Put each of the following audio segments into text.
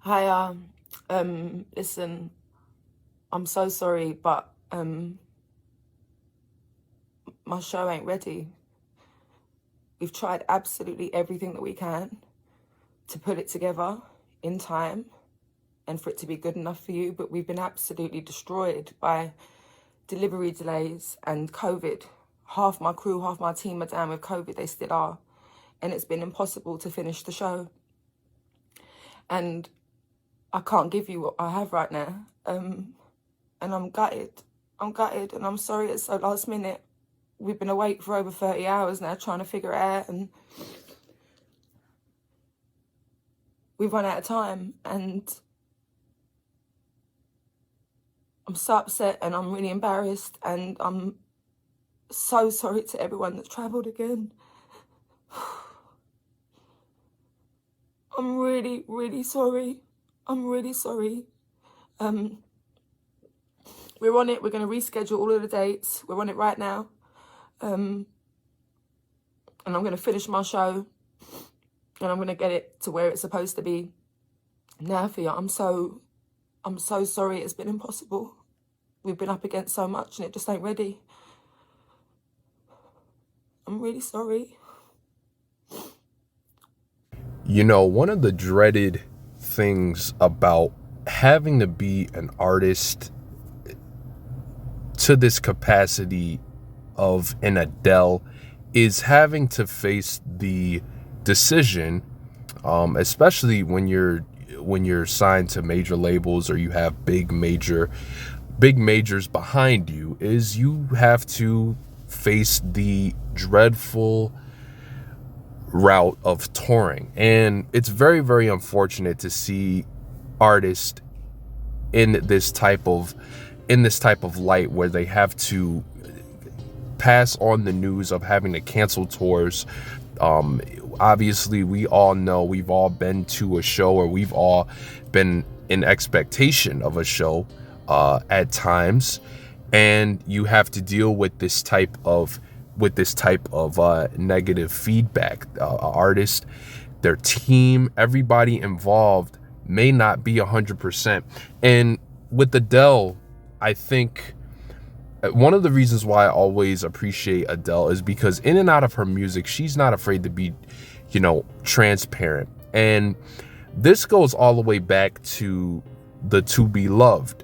Hiya. Listen, I'm so sorry, but my show ain't ready. We've tried absolutely everything that we can to put it together in time and for it to be good enough for you, but we've been absolutely destroyed by delivery delays and COVID. Half my crew, half my team are down with COVID, they still are. And it's been impossible to finish the show. And I can't give you what I have right now. And I'm gutted. I'm gutted and I'm sorry it's so last minute. We've been awake for over 30 hours now trying to figure it out, and we've run out of time, and I'm so upset and I'm really embarrassed, and I'm so sorry to everyone that's travelled again. I'm really, really sorry. I'm really sorry. We're on it. We're going to reschedule all of the dates. We're on it right now. And I'm going to finish my show and I'm going to get it to where it's supposed to be now for you. I'm so sorry. It's been impossible. We've been up against so much and it just ain't ready. I'm really sorry. You know, one of the dreaded things about having to be an artist to this capacity of an Adele is having to face the decision, especially when you're signed to major labels or you have big majors behind you, is you have to face the dreadful route of touring. And it's very, very unfortunate to see artists in this type of light where they have to pass on the news of having to cancel tours. Obviously, we all know, we've all been to a show, or we've all been in expectation of a show at times, and you have to deal with this type of negative feedback. Artists, their team, everybody involved may not be 100%. And with Adele, I think one of the reasons why I always appreciate Adele is because in and out of her music, she's not afraid to be, transparent. And this goes all the way back to the To Be Loved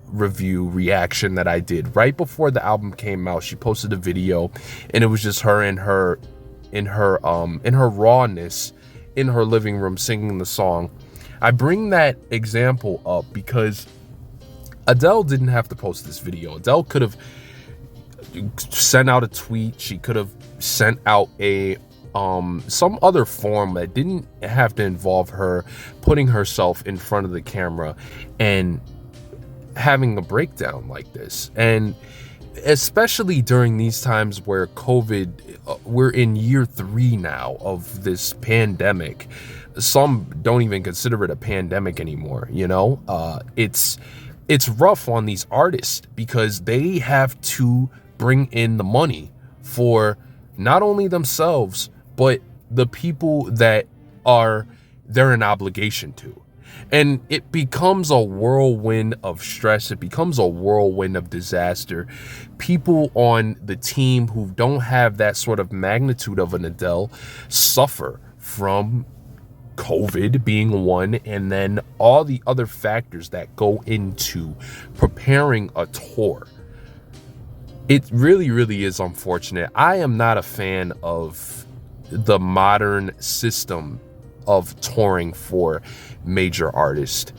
review reaction that I did right before the album came out. She posted a video and it was just her in her rawness in her living room singing the song. I bring that example up because Adele didn't have to post this video. Adele could have sent out a tweet. She could have sent out a some other form that didn't have to involve her putting herself in front of the camera and having a breakdown like this. And especially during these times where COVID, we're in year 3 now of this pandemic. Some don't even consider it a pandemic anymore. It's rough on these artists because they have to bring in the money for not only themselves, but the people that they're an obligation to. And it becomes a whirlwind of stress. It becomes a whirlwind of disaster. People on the team who don't have that sort of magnitude of an Adele suffer from COVID being one, and then all the other factors that go into preparing a tour. It really, really is unfortunate. I am not a fan of the modern system of touring for major artists.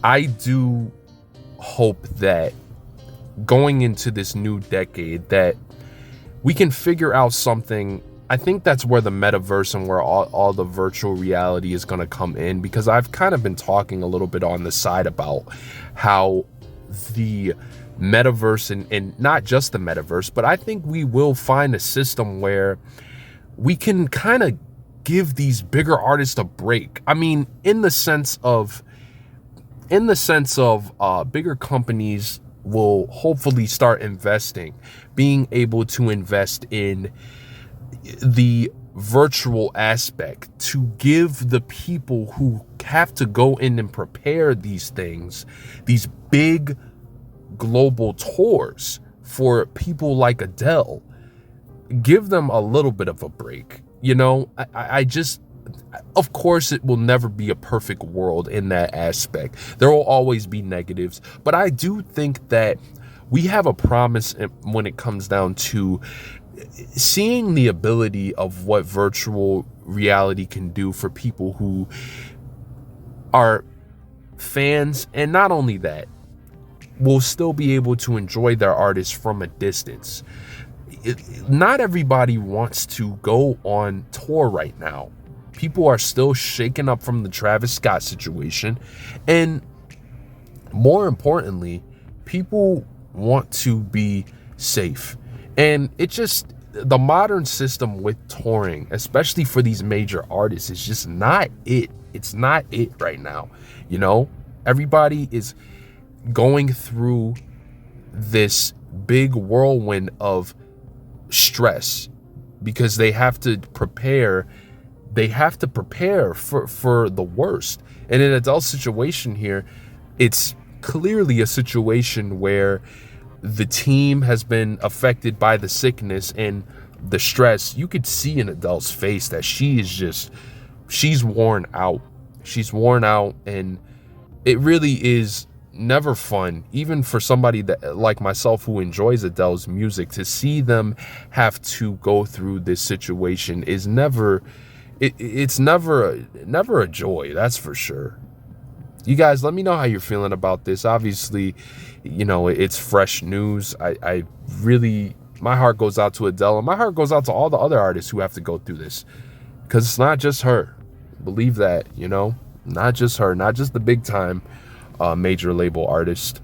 I do hope that going into this new decade that we can figure out something. I think that's where the metaverse and where all the virtual reality is going to come in, because I've kind of been talking a little bit on the side about how the metaverse and not just the metaverse, but I think we will find a system where we can kind of give these bigger artists a break. I mean, in the sense of bigger companies will hopefully start being able to invest in the virtual aspect to give the people who have to go in and prepare these things, these big global tours for people like Adele, give them a little bit of a break. You know, I just, of course, it will never be a perfect world in that aspect. There will always be negatives, but I do think that we have a promise when it comes down to seeing the ability of what virtual reality can do for people who are fans, and not only that, will still be able to enjoy their artists from a distance. Not everybody wants to go on tour right now. People are still shaken up from the Travis Scott situation, and more importantly, people want to be safe. And it just, the modern system with touring, especially for these major artists, is just not it. It's not it right now. You know, everybody is going through this big whirlwind of stress because they have to prepare for the worst. And in Adele's situation here, it's clearly a situation where the team has been affected by the sickness and the stress. You could see in Adele's face that she's worn out. She's worn out, and it really is never fun, even for somebody that like myself who enjoys Adele's music, to see them have to go through this situation is never, it's never a joy, that's for sure. You guys, let me know how you're feeling about this. Obviously, you know, it's fresh news. I really, my heart goes out to Adele, and my heart goes out to all the other artists who have to go through this, because it's not just her. Believe that, you know, not just her, not just the big time major label artist.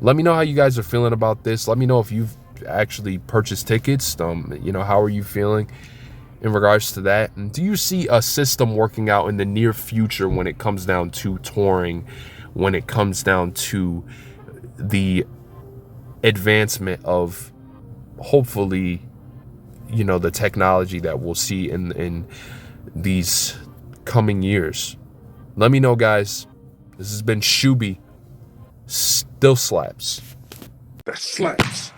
Let me know how you guys are feeling about this. Let me know if you've actually purchased tickets. You know, how are you feeling in regards to that? And do you see a system working out in the near future when it comes down to touring, when it comes down to the advancement of, hopefully, you know, the technology that we'll see in these coming years? Let me know, guys. This has been Shuby. Still slaps. That slaps.